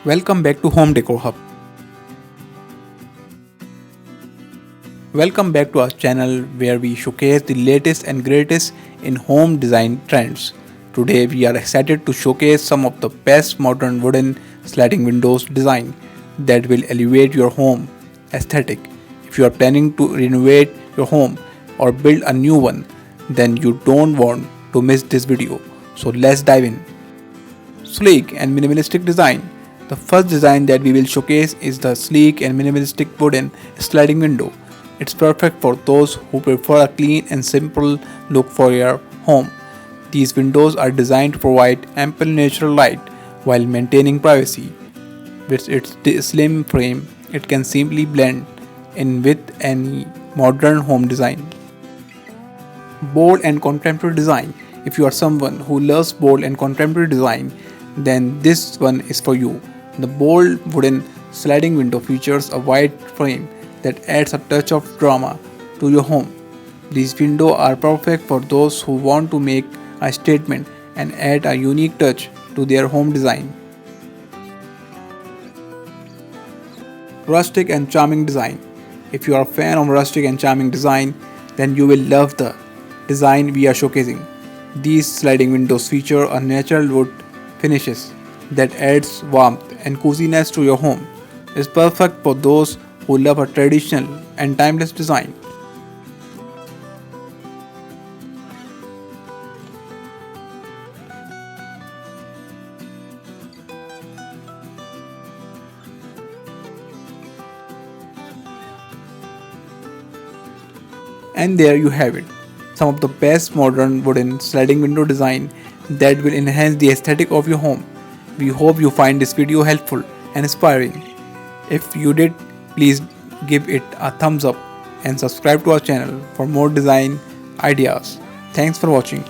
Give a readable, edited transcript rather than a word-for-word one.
Welcome back to Home Decor Hub. Welcome back to our channel where we showcase the latest and greatest in home design trends. Today we are excited to showcase some of the best modern wooden sliding windows design that will elevate your home aesthetic. If you are planning to renovate your home or build a new one, then you don't want to miss this video. So let's dive in. Sleek and minimalistic design. The first design that we will showcase is the sleek and minimalistic wooden sliding window. It's perfect for those who prefer a clean and simple look for your home. These windows are designed to provide ample natural light while maintaining privacy. With its slim frame, it can simply blend in with any modern home design. Bold and contemporary design. If you are someone who loves bold and contemporary design, then this one is for you. The bold wooden sliding window features a wide frame that adds a touch of drama to your home. These windows are perfect for those who want to make a statement and add a unique touch to their home design. Rustic and charming design. If you are a fan of rustic and charming design, then you will love the design we are showcasing. These sliding windows feature a natural wood finishes that adds warmth and coziness to your home. It's perfect for those who love a traditional and timeless design. And there you have it, some of the best modern wooden sliding window design that will enhance the aesthetic of your home. We hope you find this video helpful and inspiring. If you did, please give it a thumbs up and subscribe to our channel for more design ideas. Thanks for watching.